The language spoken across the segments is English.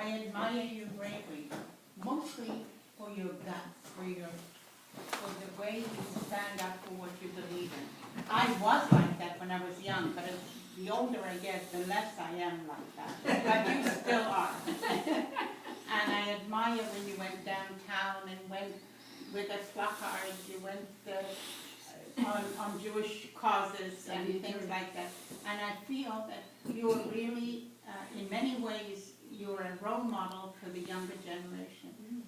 I admire you greatly, mostly for your guts, for the way you stand up for what you believe in. I was like that when I was young, but as the older I get, the less I am like that. But you still are. And I admire when you went downtown and went with a placard, you went on Jewish causes and things like that. And I feel that you're really, in many ways, you're a role model for the younger generation,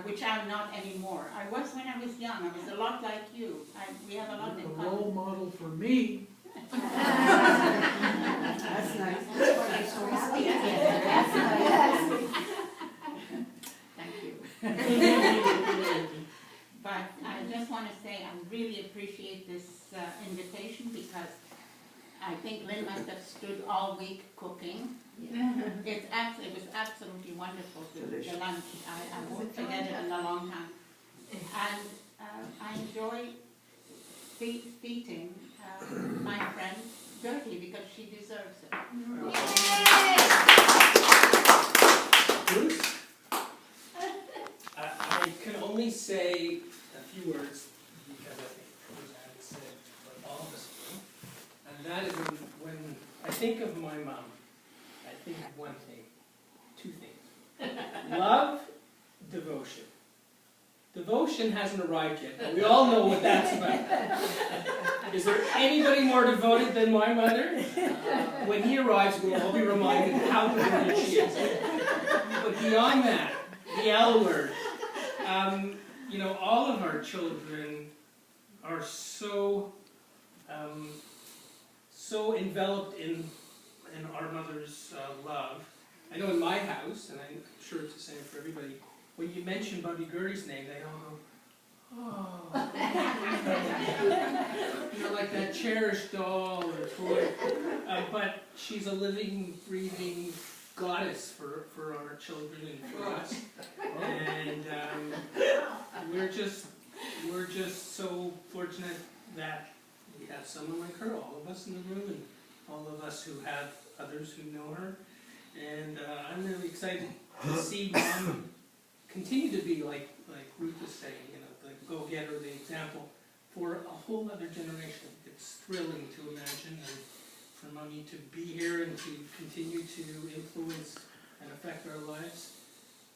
which I'm not anymore. I was when I was young. I was a lot like you. We have a lot in common. A role model for me. That's nice. That's nice. Thank you. But I just want to say I really appreciate this invitation because I think Lynn must have stood all week cooking. It was absolutely wonderful, the lunch. I won't forget it in a long time. And I enjoy feeding my friend Gertie because she deserves it. Bruce? I can only say a few words because I think Roseanne said what all of us do. And that is when I think of my mom, I think of one thing, two things. Love, devotion. Devotion hasn't arrived yet, but we all know what that's about. Is there anybody more devoted than my mother? When he arrives, we'll all be reminded how devoted she is. But beyond that, the L word, you know, all of our children are so enveloped in our mother's love. I know in my house, and I'm sure it's the same for everybody, when you mention Bubby Gertie's name, they all go, oh. You know, like that cherished doll or toy. But she's a living, breathing goddess for our children and for us. And we're just so fortunate that we have someone like her, all of us in the room, and all of us who have others who know her. And I'm really excited to see Mom continue to be like Ruth was saying, you know, the go-getter, the example for a whole other generation. It's thrilling to imagine, and for Mommy to be here and to continue to influence and affect our lives,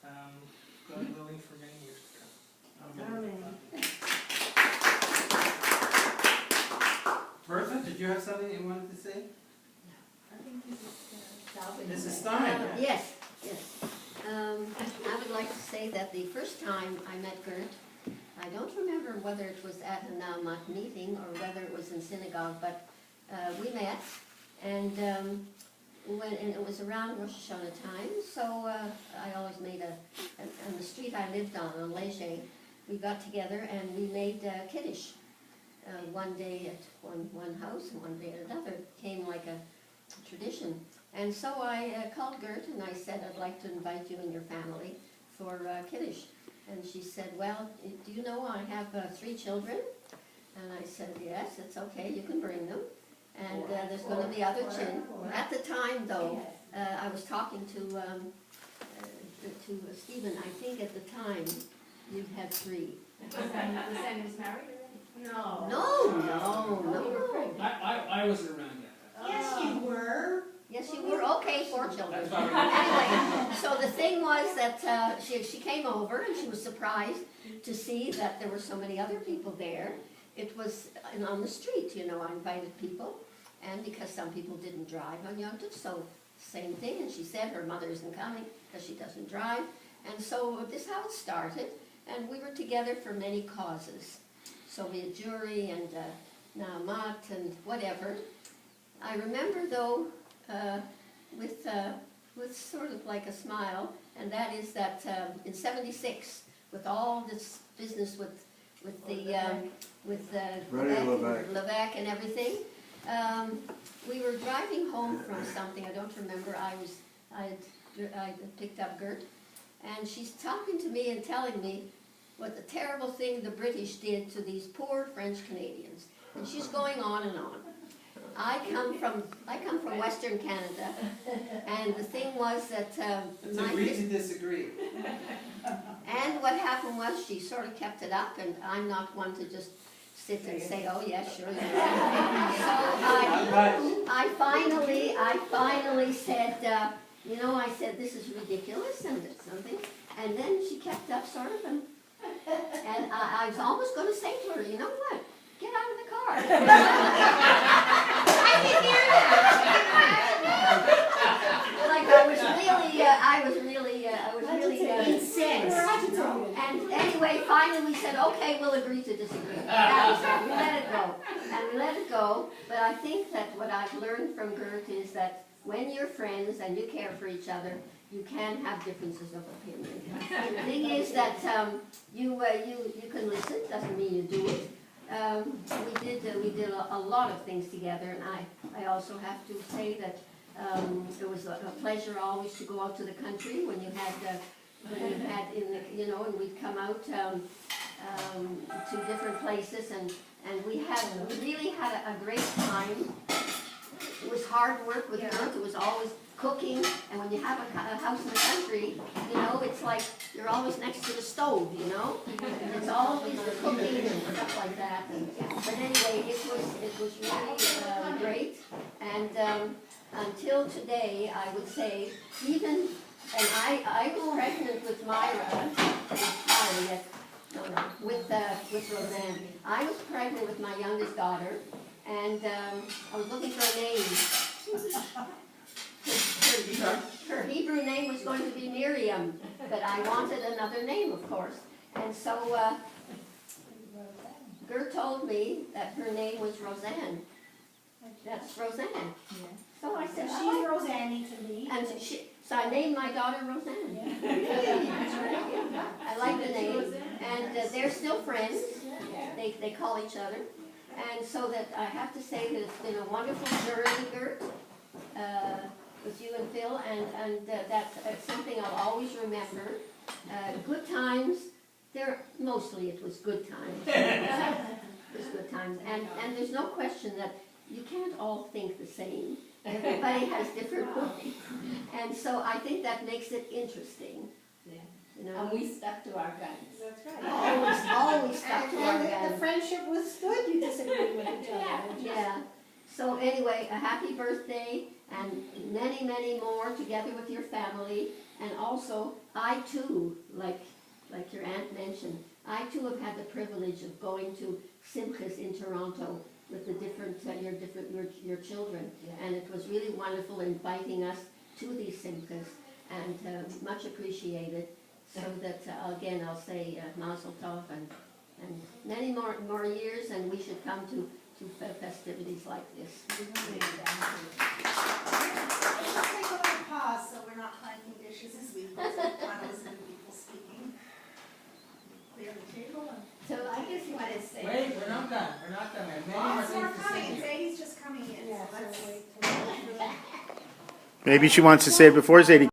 God willing, for many years to come. Amen. Bertha, did you have something you wanted to say? I think This is Stein. Yes. I would like to say that the first time I met Gert, I don't remember whether it was at a Naamat meeting or whether it was in synagogue, but we met, and it was around Rosh Hashanah time, so I always made on the street I lived on Leger, we got together and we made Kiddush. One day at one house and one day at another. It became like a tradition. And so I called Gert and I said, I'd like to invite you and your family for Kiddush. And she said, well, do you know I have 3 children? And I said, yes, it's okay, you can bring them. And there's going to be other children. At the time, though, I was talking to Stephen. I think at the time you had 3. Was Sam was married already? No. I wasn't around yet. Yes, you were. Yes, you were. Okay, 4 children. That's all right. Anyway, so the thing was that she came over and she was surprised to see that there were so many other people there. It was on the street, you know, I invited people. And because some people didn't drive on Yom Tov, so same thing. And she said her mother isn't coming because she doesn't drive. And so this is how it started. And we were together for many causes. Soviet Jewry and Naamat and whatever. I remember though, with sort of like a smile, and that is that in '76, with all this business with Levesque and everything, we were driving home from something. I don't remember. I picked up Gert, and she's talking to me and telling me what the terrible thing the British did to these poor French Canadians, and she's going on and on. I come from Western Canada, and the thing was that, Let's my agree to disagree. and what happened was she sort of kept it up, and I'm not one to just sit and say, oh, yeah, sure. So I finally said, I said, this is ridiculous and something. And then she kept up sort of, and I was almost going to say to her, you know what? Get out of the car. I can hear that. Like I was really incensed. And anyway, finally we said, okay, we'll agree to disagree. That was it. We let it go. And we let it go. But I think that what I've learned from Gert is that when you're friends and you care for each other, you can have differences of opinion. The thing is that you can listen, doesn't mean you do it. We did a lot of things together, and I also have to say that it was a pleasure always to go out to the country when you had and we'd come out to different places, and we really had a great time. It was hard work with Gert. It was always cooking, and when you have a house in the country, it's like you're always next to the stove, and it's always the cooking and stuff like that. But anyway, it was really great, and until today, I would say, and I was pregnant with with Roseanne. I was pregnant with my youngest daughter, and I was looking for a name. Her Hebrew name was going to be Miriam, but I wanted another name, of course. And so Gert told me that her name was Roseanne. That's Roseanne. So I said, She's Roseanne to me. And so I named my daughter Roseanne. I like the name. And they're still friends. They call each other. And so that I have to say that it's been a wonderful journey, Gert, with you and Phil, and that's something I'll always remember. Good times, mostly it was good times. It was good times. And there's no question that you can't all think the same. Everybody has different ways. And so I think that makes it interesting. And we stuck to our guns. That's right. Always stuck to our And the guns. friendship was good, you disagreed with each other. Yeah. So anyway, a happy birthday, and many, many more together with your family. And also, I too, like your aunt mentioned, I too have had the privilege of going to Simchas in Toronto with the your children. And it was really wonderful inviting us to these Simchas, and much appreciated. So that, again, I'll say Mazel Tov, and many more years, and we should come to festivities like this. Let's take a little pause so we're not clanking dishes as we want to listen to people speaking. Clear the table. So I just want to say. Wait, we're not done. We're not done. I have many more Lots more things to coming. say here. Sadie's just coming in. Yeah, So let's so wait wait. Maybe she wants to say it before Zadie